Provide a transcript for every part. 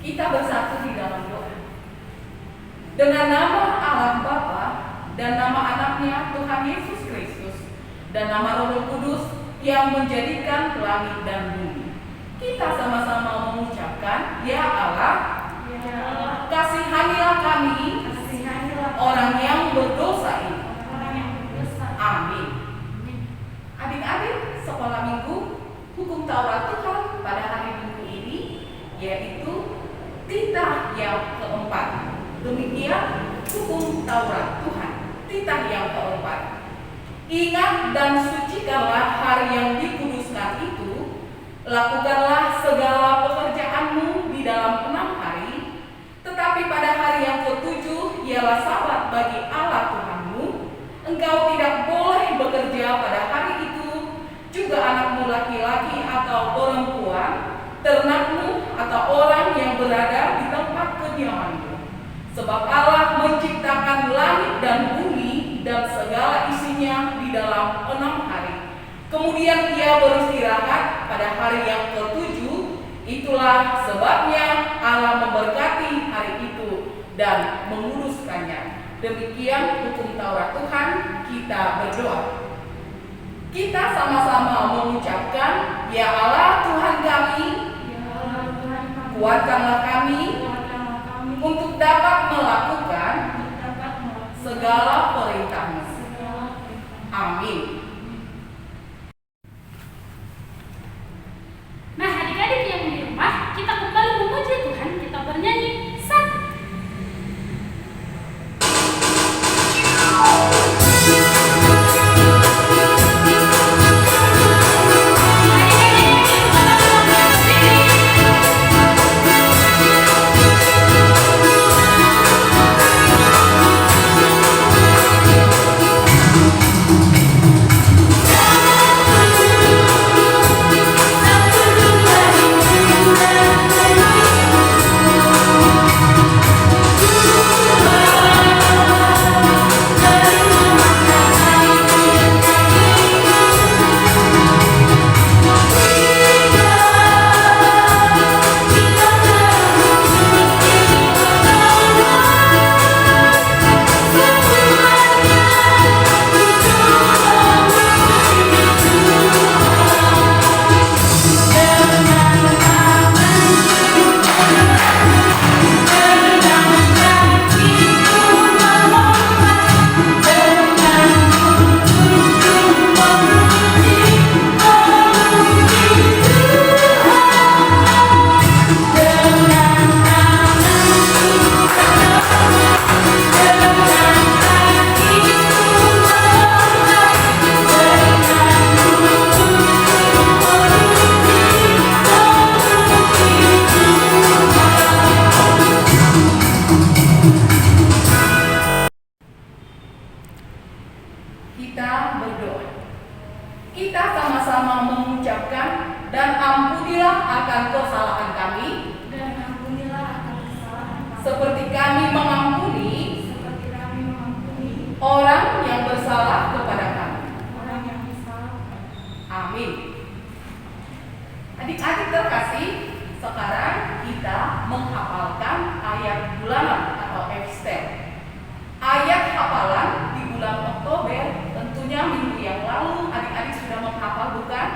Kita bersatu di dalam doa. Dengan nama Allah Bapa dan nama anaknya Tuhan Yesus Kristus dan nama Roh Kudus yang menjadikan langit dan bumi, kita sama-sama mengucapkan, Ya Allah, kasihanilah kami, orang yang berdosa ini. Amin. Adik-adik sekolah minggu hukum Taurat Tuhan pada hari Minggu ini yaitu titah yang keempat. Demikian hukum Taurat Tuhan, titah yang keempat. Ingat dan sucikanlah hari yang dikuduskan itu, lakukanlah segala pekerjaanmu di dalam 6 hari, tetapi pada hari yang ketujuh ialah Sabat bagi Allah Tuhanmu. Engkau tidak boleh bekerja pada hari itu, juga anakmu laki-laki atau perempuan, ternakmu atau orang yang berada di tempat kediamanmu. Sebab Allah menciptakan langit dan bumi dan segala isinya di dalam 6 hari. Kemudian Ia beristirahat pada hari yang ketujuh. Itulah sebabnya Allah memberkati hari itu dan menguduskannya. Demikian hukum Taurat Tuhan. Kita berdoa. Kita sama-sama mengucapkan, Ya Allah Tuhan kami, kuatkanlah kami untuk dapat melakukan segala perintah-Mu. Amin. Nah, adik-adik yang di rumah, kita kembali memuji Tuhan, kita bernyanyi satu. Kita berdoa. Kita sama-sama mengucapkan, dan ampunilah akan kesalahan kami, seperti kami mengampuni orang yang bersalah kepada kami. Amin. Adik-adik terkasih, sekarang kita menghafalkan ayat bulanan atau Epstel. Ayat hafalan di bulan Oktober, tentunya minggu yang lalu adik-adik sudah menghafal, bukan?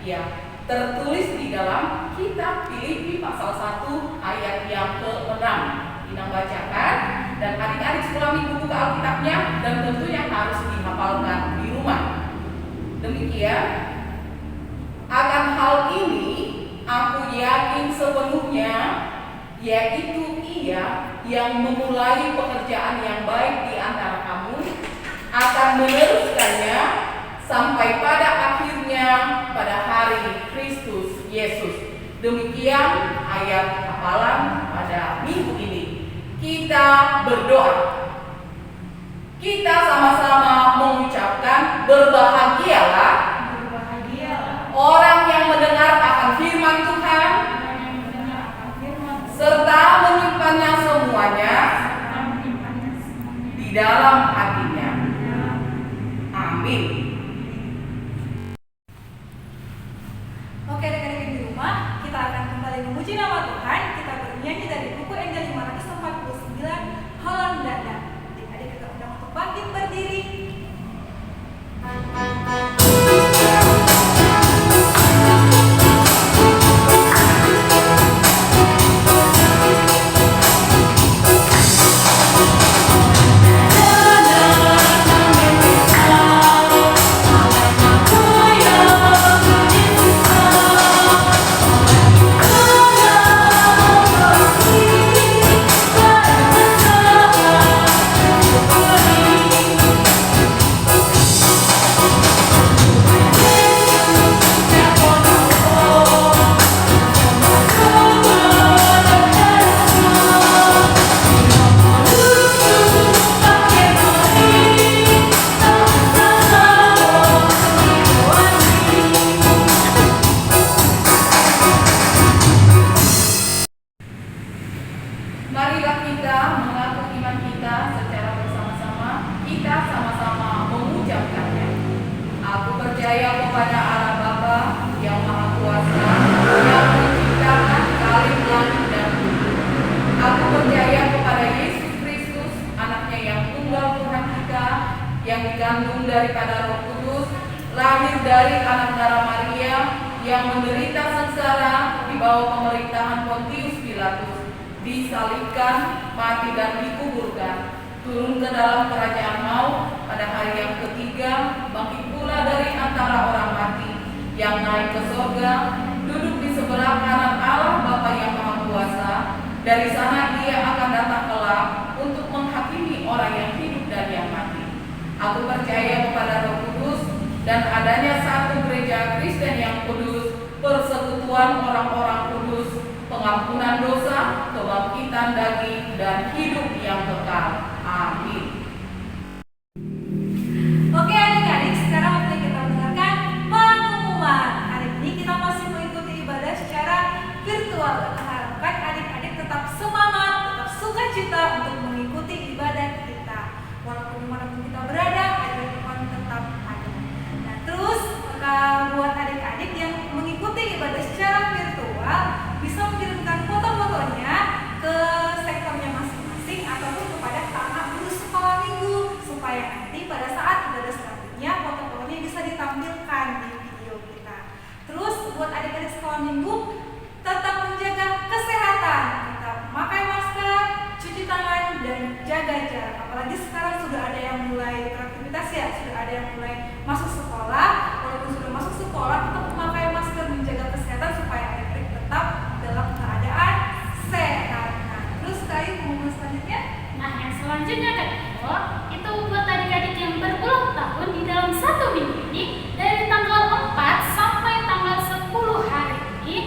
Ya, tertulis di dalam kitab Filipi pasal 1 ayat yang ke-6. Inang bacakan, dan adik-adik sekolah minggu buka Alkitabnya, dan tentunya harus dihafalkan di rumah. Demikian, akan hal ini aku yakin sepenuhnya, yaitu Ia yang memulai pekerjaan yang baik di antara kamu akan meneruskannya sampai pada akhirnya pada hari Kristus Yesus. Demikian ayat hafalan pada minggu ini. Kita berdoa. Kita sama-sama mengucapkan, berbahagialah orang yang mendengar akan firman Tuhan serta menyimpannya semuanya di dalam hatinya. Amin. Oke, adik-adik di rumah, kita akan kembali memuji nama Tuhan. Kita bernyanyi bernyanyi dari buku Engel 549 Holland Dada. Adik-adik kita undang untuk bangkit berdiri. Marilah kita mengaku iman kita secara bersama-sama. Kita sama-sama mengucapkannya. Aku percaya kepada Allah Bapa yang Maha Kuasa, yang menciptakan kalim langit dan bumi. Aku percaya kepada Yesus Kristus, anaknya yang tunggal Tuhan kita, yang dikandung daripada Roh Kudus, lahir dari anak darah Maria, yang menderita sengsara di bawah pemerintahan Pontius Pilatus, disalibkan, mati dan dikuburkan, turun ke dalam kerajaan maut, pada hari yang ketiga bangkit pula dari antara orang mati, yang naik ke surga, duduk di sebelah kanan Allah Bapa yang Maha Kuasa. Dari sana Dia akan datang kelak untuk menghakimi orang yang hidup dan yang mati. Aku percaya kepada Roh Kudus dan adanya satu gereja Kristen yang kudus, persekutuan orang-orang kudus, pengampunan dosa, kebangkitan daging, dan hidup yang kekal. Amin. Oke adik-adik, sekarang waktunya kita mendengarkan pengumuman. Hari ini kita masih mengikuti ibadah secara virtual. Kita harapkan adik-adik tetap semangat, tetap sukacita untuk mengikuti ibadah kita. Walaupun dimanapun kita berada, adik-adik Tuhan tetap ada. Nah terus, buat adik-adik yang mengikuti ibadah secara virtual, bisa mengirimkan foto-fotonya ke sektornya masing-masing ataupun kepada kakak guru sekolah minggu, supaya nanti pada saat ibadah selanjutnya foto-fotonya bisa ditampilkan di video kita. Terus buat adik-adik sekolah minggu, tetap menjaga kesehatan, tetap memakai masker, cuci tangan, dan jaga jarak. Apalagi sekarang sudah ada yang mulai beraktivitas ya, sudah ada yang mulai masuk sekolah. Walaupun sudah masuk sekolah, tetap memakai masker, menjaga kesehatan supaya adik-adik tetap dalam keadaan sehat. Nah, terus kali pengumuman selanjutnya. Nah, yang selanjutnya Kak Iko, itu buat adik-adik yang berulang tahun di dalam satu minggu ini, dari tanggal 4 sampai tanggal 10 hari ini,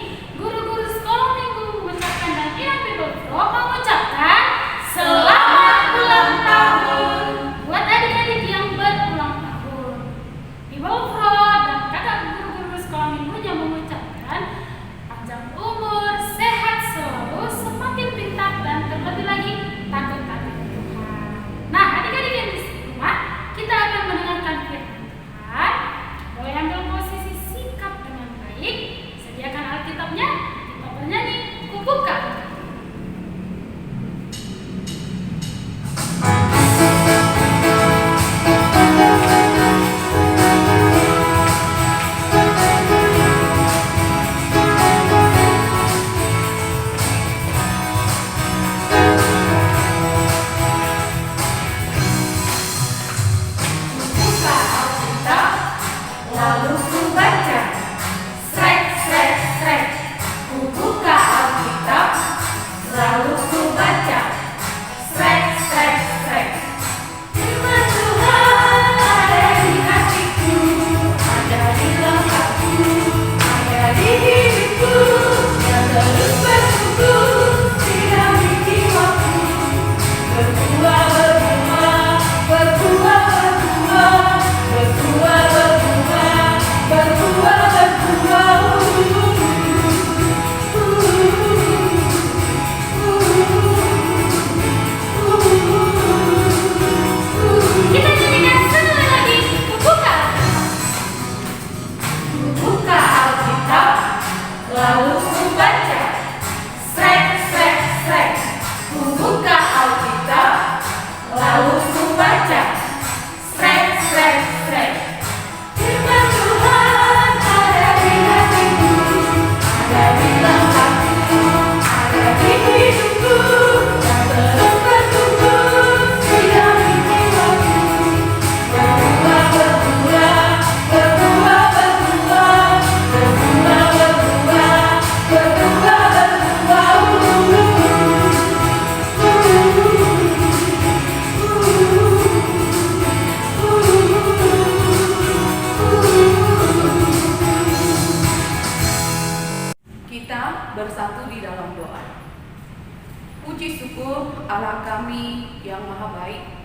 Puji syukur Allah kami yang maha baik.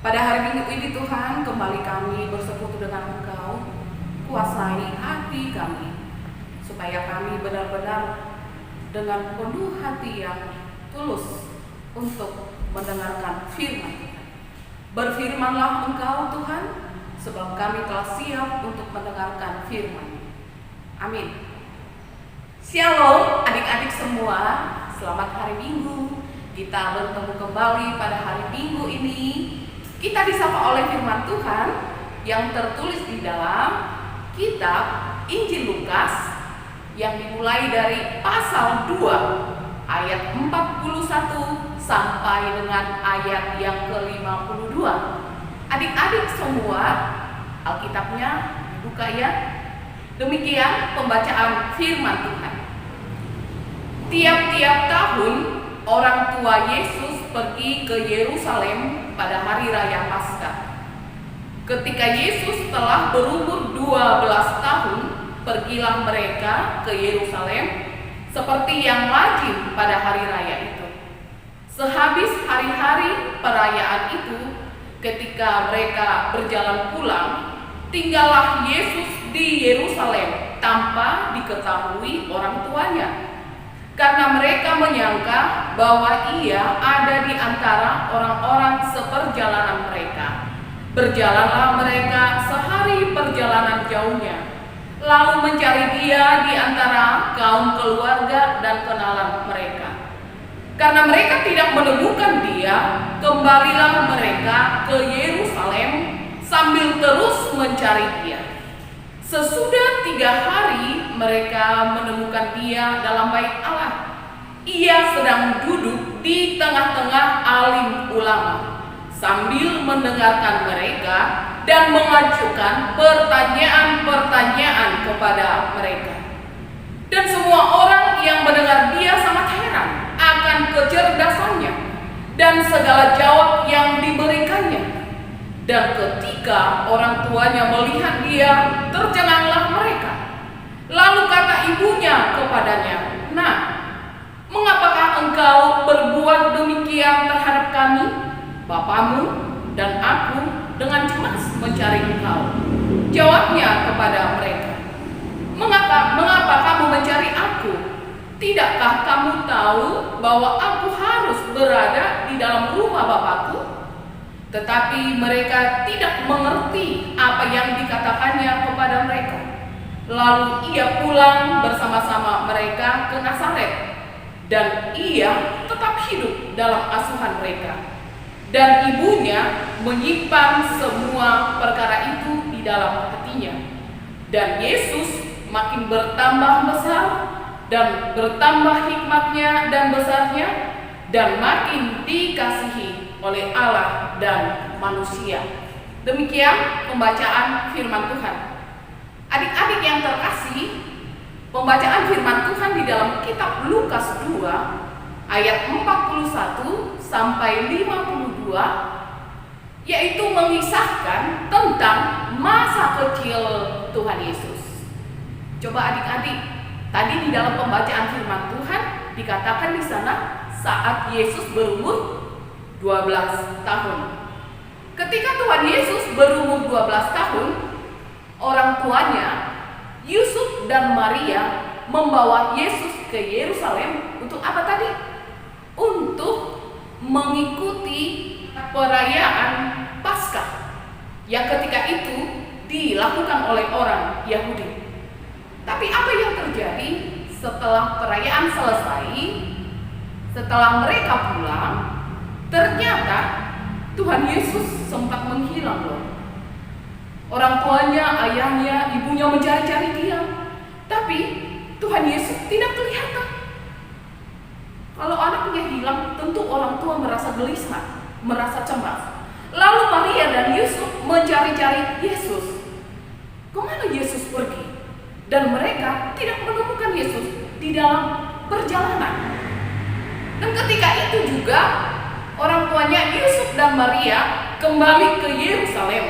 Pada hari Minggu ini Tuhan, kembali kami bersekutu dengan Engkau. Kuasai hati kami, supaya kami benar-benar dengan penuh hati yang tulus untuk mendengarkan firman Tuhan. Berfirmanlah Engkau Tuhan, sebab kami telah siap untuk mendengarkan firman. Amin. Shalom adik-adik semua, selamat hari Minggu. Kita bertemu kembali pada hari Minggu ini. Kita disapa oleh firman Tuhan yang tertulis di dalam kitab Injil Lukas yang dimulai dari pasal 2 ayat 41 sampai dengan ayat yang ke-52. Adik-adik semua, Alkitabnya dibuka ya. Demikian pembacaan firman Tuhan. Tiap-tiap tahun orang tua Yesus pergi ke Yerusalem pada hari raya Paskah. Ketika Yesus telah berumur 12 tahun, pergilah mereka ke Yerusalem seperti yang lazim pada hari raya itu. Sehabis hari-hari perayaan itu, ketika mereka berjalan pulang, tinggallah Yesus di Yerusalem tanpa diketahui orang tuanya, karena mereka menyangka bahwa ia ada di antara orang-orang seperjalanan mereka. Berjalanlah mereka sehari perjalanan jauhnya, lalu mencari dia di antara kaum keluarga dan kenalan mereka. Karena mereka tidak menemukan dia, kembalilah mereka ke Yerusalem sambil terus mencari dia. Sesudah 3 hari mereka menemukan dia dalam bait Allah. Ia sedang duduk di tengah-tengah alim ulama sambil mendengarkan mereka dan mengajukan pertanyaan-pertanyaan kepada mereka. Dan semua orang yang mendengar dia sangat heran akan kecerdasannya dan segala jawab yang diberikannya. Dan ketika orang tuanya melihat dia, tercenganglah mereka. Lalu kata ibunya kepadanya, "Nak, mengapakah engkau berbuat demikian terhadap kami? Bapamu dan aku dengan cemas mencari engkau." Jawabnya kepada mereka, Mengapa kamu mencari aku? Tidakkah kamu tahu bahwa aku harus berada di dalam rumah Bapakku?" Tetapi mereka tidak mengerti apa yang dikatakannya kepada mereka. Lalu ia pulang bersama-sama mereka ke Nazaret, dan ia tetap hidup dalam asuhan mereka. Dan ibunya menyimpan semua perkara itu di dalam hatinya. Dan Yesus makin bertambah besar dan bertambah hikmatnya dan besarnya, dan makin dikasihi oleh Allah dan manusia. Demikian pembacaan firman Tuhan. Adik-adik yang terkasih, pembacaan firman Tuhan di dalam kitab Lukas 2 ayat 41 sampai 52 yaitu mengisahkan tentang masa kecil Tuhan Yesus. Coba adik-adik, tadi di dalam pembacaan firman Tuhan dikatakan di sana saat Yesus berumur 12 tahun. Ketika Tuhan Yesus berumur 12 tahun, orang tuanya Yusuf dan Maria membawa Yesus ke Yerusalem untuk apa tadi? Untuk mengikuti perayaan Paskah yang ketika itu dilakukan oleh orang Yahudi. Tapi apa yang terjadi setelah perayaan selesai, setelah mereka pulang, ternyata Tuhan Yesus sempat menghilang loh. Orang tuanya, ayahnya, ibunya mencari-cari dia, tapi Tuhan Yesus tidak kelihatan. Kalau anaknya hilang, tentu orang tua merasa gelisah, merasa cemas. Lalu Maria dan Yusuf mencari-cari Yesus. Kemana Yesus pergi? Dan mereka tidak menemukan Yesus di dalam perjalanan. Dan ketika itu juga orang tuanya Yusuf dan Maria kembali ke Yerusalem.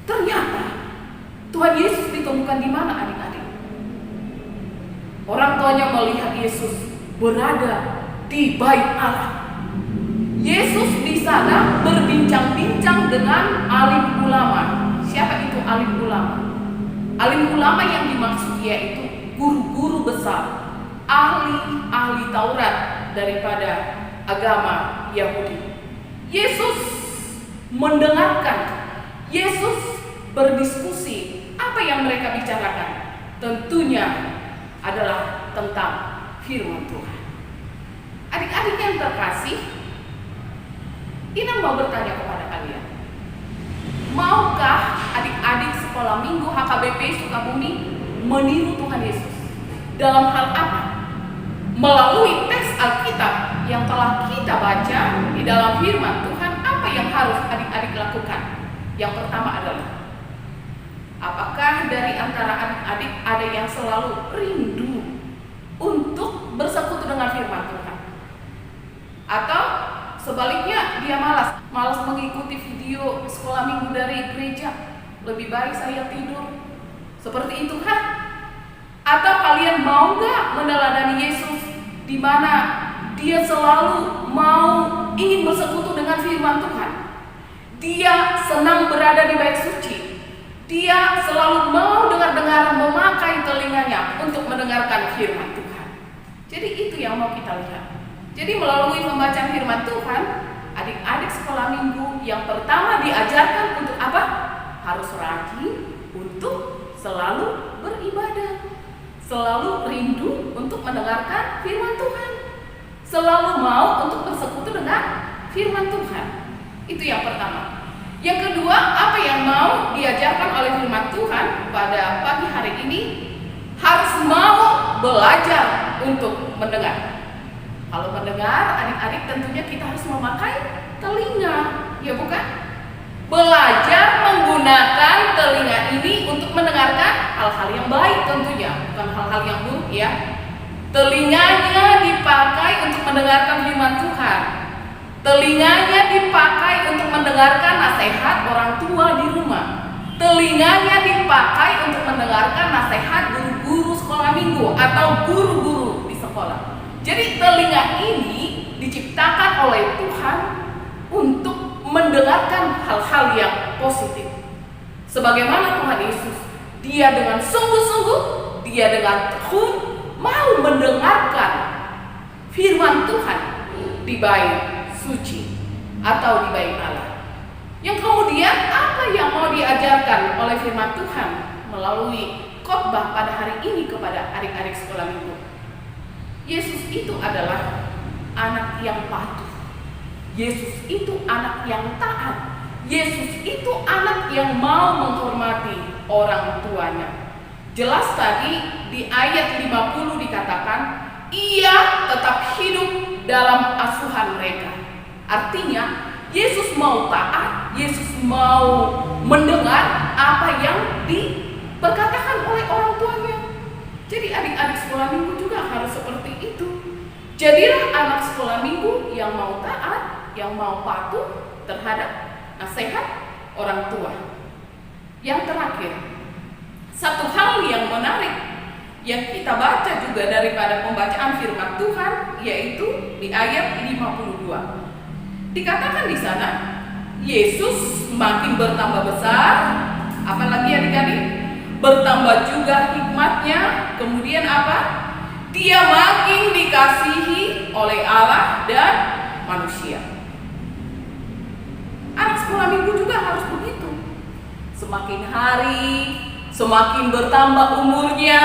Ternyata Tuhan Yesus ditemukan di mana adik-adik? Orang tuanya melihat Yesus berada di bait Allah. Yesus di sana berbincang-bincang dengan alim ulama. Siapa itu alim ulama? Alim ulama yang dimaksud yaitu guru-guru besar, ahli-ahli Taurat daripada agama Yahudi. Yesus mendengarkan, Yesus berdiskusi. Apa yang mereka bicarakan? Tentunya adalah tentang firman Tuhan. Adik-adik yang terkasih, Ina mau bertanya kepada kalian, maukah adik-adik sekolah minggu HKBP Sukabumi meniru Tuhan Yesus? Dalam hal apa? Melalui teks Alkitab yang telah kita baca di dalam firman Tuhan, apa yang harus adik-adik lakukan? Yang pertama adalah, apakah dari antara adik-adik ada yang selalu rindu untuk bersekutu dengan firman Tuhan? Atau sebaliknya dia malas mengikuti video sekolah minggu dari gereja, lebih baik saya tidur? Seperti itu kan? Atau kalian mau gak meneladani Yesus di mana dia selalu mau ingin bersekutu dengan firman Tuhan? Dia senang berada di bait suci. Dia selalu mau dengar-dengar, memakai telinganya untuk mendengarkan firman Tuhan. Jadi itu yang mau kita lihat. Jadi melalui pembacaan firman Tuhan, adik-adik sekolah minggu yang pertama diajarkan untuk apa? Harus rajin untuk selalu beribadah, selalu rindu untuk mendengarkan firman Tuhan, selalu mau untuk bersekutu dengan firman Tuhan. Itu yang pertama. Yang kedua, apa yang mau diajarkan oleh firman Tuhan pada pagi hari ini? Harus mau belajar untuk mendengar. Kalau mendengar, adik-adik tentunya kita harus memakai telinga, ya bukan? Belajar menggunakan telinga ini untuk mendengarkan hal-hal yang baik tentunya, bukan hal-hal yang buruk ya. Telinganya dipakai untuk mendengarkan firman Tuhan. Telinganya dipakai untuk mendengarkan nasihat orang tua di rumah. Telinganya dipakai untuk mendengarkan nasihat guru-guru sekolah minggu atau guru-guru di sekolah. Jadi telinga ini diciptakan oleh Tuhan untuk mendengarkan hal-hal yang positif. Sebagaimana Tuhan Yesus, dia dengan sungguh-sungguh, dia dengan tekun mau mendengarkan firman Tuhan di bait suci atau di bait Allah. Yang kemudian apa yang mau diajarkan oleh firman Tuhan melalui khotbah pada hari ini kepada adik-adik sekolah minggu? Yesus itu adalah anak yang patuh. Yesus itu anak yang taat. Yesus itu anak yang mau menghormati orang tuanya. Jelas tadi di ayat 50 dikatakan, ia tetap hidup dalam asuhan mereka. Artinya Yesus mau taat, Yesus mau mendengar apa yang diperkatakan oleh orang tuanya. Jadi adik-adik sekolah minggu juga harus seperti itu. Jadilah anak sekolah minggu yang mau taat, yang mau patuh terhadap nasihat orang tua. Yang terakhir, satu hal yang menarik yang kita baca juga daripada pembacaan firman Tuhan, yaitu di ayat 52. Dikatakan di sana, Yesus makin bertambah besar, apalagi adik-adik, bertambah juga hikmatnya. Kemudian apa? Dia makin dikasihi oleh Allah dan manusia. Anak sekolah minggu juga harus begitu. Semakin hari, semakin bertambah umurnya,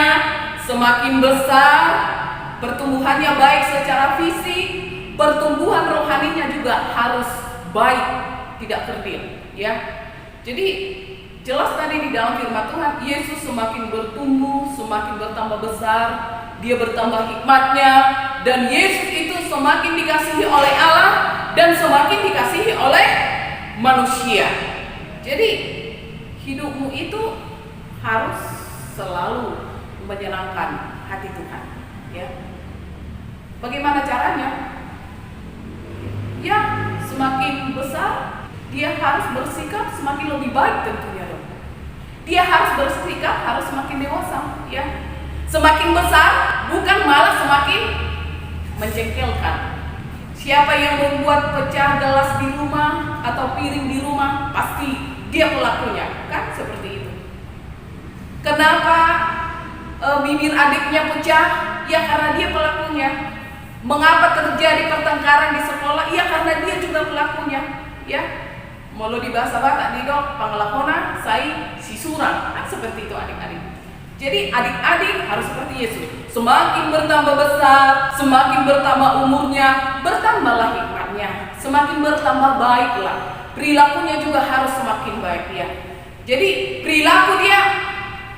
semakin besar, pertumbuhannya baik secara fisik, pertumbuhan rohaninya juga harus baik, tidak kerdil, ya. Jadi jelas tadi di dalam firman Tuhan, Yesus semakin bertumbuh, semakin bertambah besar, dia bertambah hikmatnya, dan Yesus itu semakin dikasihi oleh Allah dan semakin dikasihi oleh manusia. Jadi hidupmu itu harus selalu menyenangkan hati Tuhan, ya. Bagaimana caranya? Ya, semakin besar dia harus bersikap semakin lebih baik tentunya dong. Dia harus bersikap harus semakin dewasa, ya. Semakin besar bukan malah semakin menjengkelkan. Siapa yang membuat pecah gelas di rumah atau piring di rumah, pasti dia pelakunya, kan seperti itu. Kenapa bibir adiknya pecah? Ya karena dia pelakunya. Mengapa terjadi pertengkaran di sekolah? Ya karena dia juga pelakunya. Ya, mau di bahasa Batak di dok panglakona sai sisura, kan seperti itu adik-adik. Jadi adik-adik harus seperti Yesus. Semakin bertambah besar, semakin bertambah umurnya, bertambahlah hikmatnya, semakin bertambah baiklah. Perilakunya juga harus semakin baik ya. Jadi perilaku dia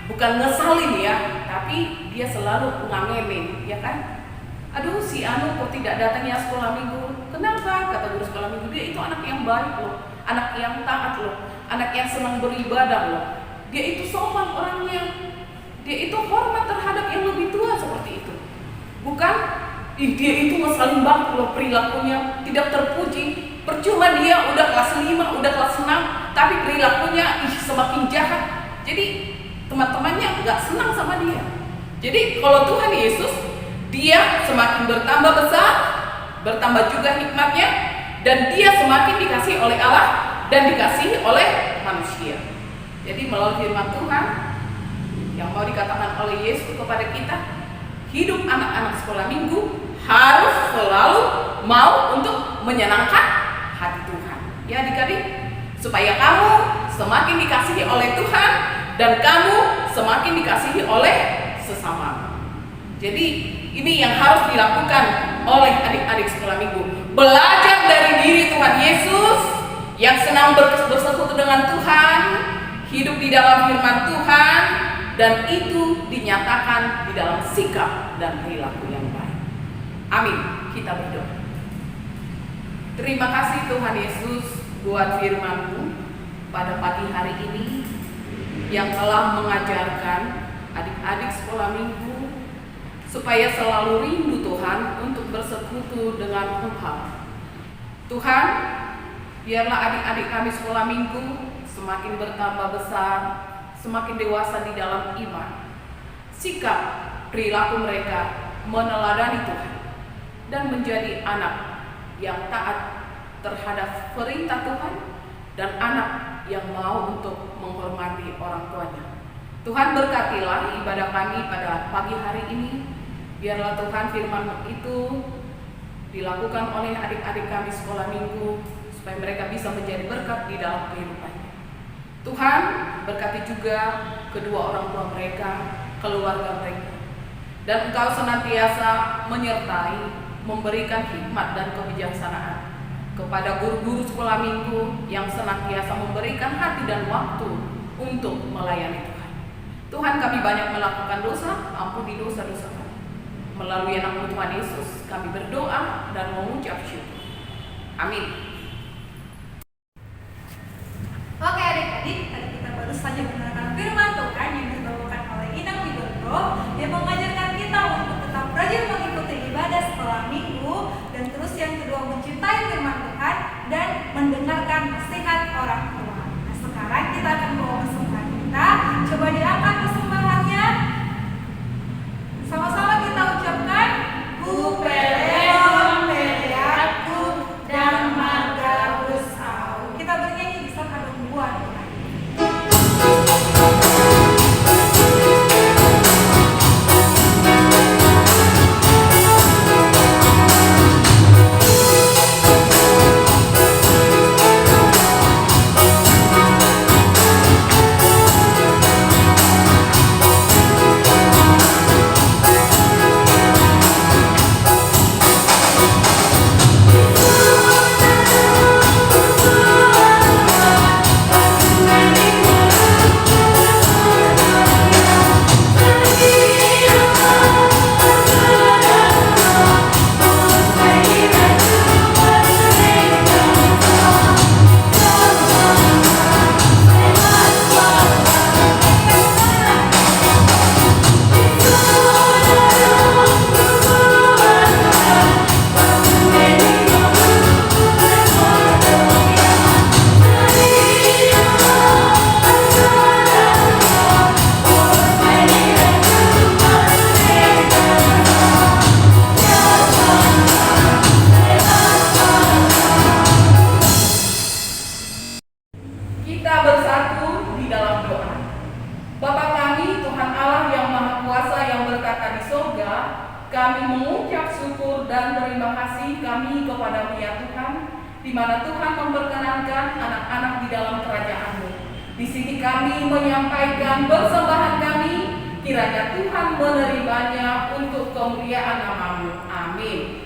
bukan ngesalin ya, tapi dia selalu ngangenin, ya kan? Aduh si Anu kok tidak datangnya sekolah minggu? Kenapa? Kata guru sekolah minggu, dia itu anak yang baik loh, anak yang taat loh, anak yang senang beribadah loh. Dia itu sopan orangnya, dia itu hormat terhadap yang lebih tua seperti itu. Bukan, dia itu ngesalin banget loh perilakunya, tidak terpuji. Percuma dia udah kelas 5, udah kelas 6, tapi perilakunya semakin jahat. Jadi teman-temannya nggak senang sama dia. Jadi kalau Tuhan Yesus, dia semakin bertambah besar, bertambah juga hikmatnya, dan dia semakin dikasihi oleh Allah dan dikasihi oleh manusia. Jadi melalui firman Tuhan yang mau dikatakan oleh Yesus kepada kita, hidup anak-anak sekolah minggu harus selalu mau untuk menyenangkan hati Tuhan. Ya adik-adik, supaya kamu semakin dikasihi oleh Tuhan dan kamu semakin dikasihi oleh sesama. Jadi ini yang harus dilakukan oleh adik-adik sekolah minggu. Belajar dari diri Tuhan Yesus yang senang bersekutu dengan Tuhan, hidup di dalam firman Tuhan, dan itu dinyatakan di dalam sikap dan perilaku yang baik. Amin. Kita berdoa. Terima kasih Tuhan Yesus buat firman-Mu pada pagi hari ini yang telah mengajarkan adik-adik sekolah minggu supaya selalu rindu Tuhan untuk bersekutu dengan Engkau. Tuhan, biarlah adik-adik kami sekolah minggu semakin bertambah besar, semakin dewasa di dalam iman. Sikap perilaku mereka meneladani Tuhan dan menjadi anak yang taat terhadap perintah Tuhan dan anak yang mau untuk menghormati orang tuanya. Tuhan berkatilah ibadah kami pada pagi hari ini. Biarlah Tuhan firman itu dilakukan oleh adik-adik kami sekolah minggu supaya mereka bisa menjadi berkat di dalam kehidupannya. Tuhan berkati juga kedua orang tua mereka, keluarga mereka. Dan Engkau senantiasa menyertai, memberikan hikmat dan kebijaksanaan kepada guru-guru sekolah minggu yang senantiasa memberikan hati dan waktu untuk melayani Tuhan. Tuhan, kami banyak melakukan dosa, ampuni dosa-dosa kami. Melalui nama Tuhan Yesus kami berdoa dan mengucap syukur. Amin. Oke adik-adik, tadi kita baru saja mendengarkan firman Tuhan yang dibawakan oleh Inang Widodo yang mengajarkan kita untuk tetap rajin mengikuti ibadah sekolah minggu, dan terus yang kedua mencintai firman Tuhan dan mendengarkan nasihat orang tua. Nah sekarang kita akan bawa persembahan kita. Coba diangkat persembahannya. Sama-sama kita ucapkan Kupeleon Peleaku dan Marga Busau. Kita bernyanyi bisa kadung buat. dan terima kasih kami kepada-Mu ya Tuhan, di mana Tuhan memperkenankan anak-anak di dalam kerajaan-Mu. Di sini kami menyampaikan persembahan kami, kiranya Tuhan menerimanya untuk kemuliaan nama-Mu. Amin.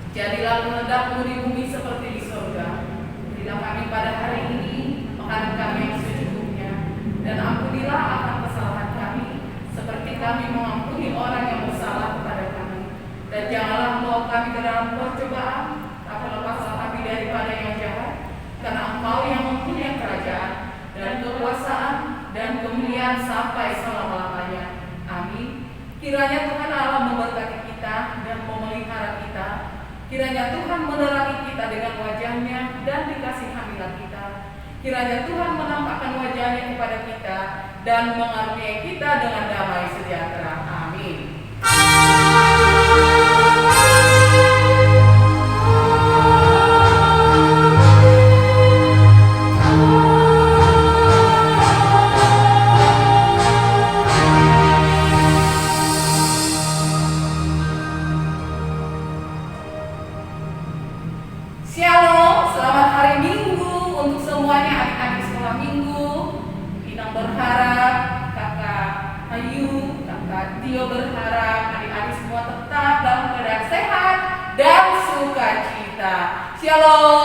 Jadilah kehendak-Mu di bumi seperti di sorga. Berilah kami pada hari ini makanan kami yang secukupnya, dan ampunilah akan kesalahan kami, seperti kami mengampuni orang yang bersalah kepada kami. Dan janganlah membawa kami ke dalam percobaan, tapi lepaslah kami daripada yang jahat, karena Engkau yang mempunyai kerajaan dan kekuasaan dan kemuliaan sampai selama-lamanya. Amin. Kiranya Tuhan Allah memberkati kita dan memelihara kita. Kiranya Tuhan menerangi kita dengan wajah-Nya dan dikasihanilah kita. Kiranya Tuhan menampakkan wajah-Nya kepada kita dan mengaruniai kita dengan damai sejahtera. Amin. Shalom, selamat hari Minggu untuk semuanya adik-adik sekolah minggu. Inang berharap, Kakak Ayu, Kakak Tio berharap adik-adik semua tetap dalam keadaan sehat dan sukacita. Shalom.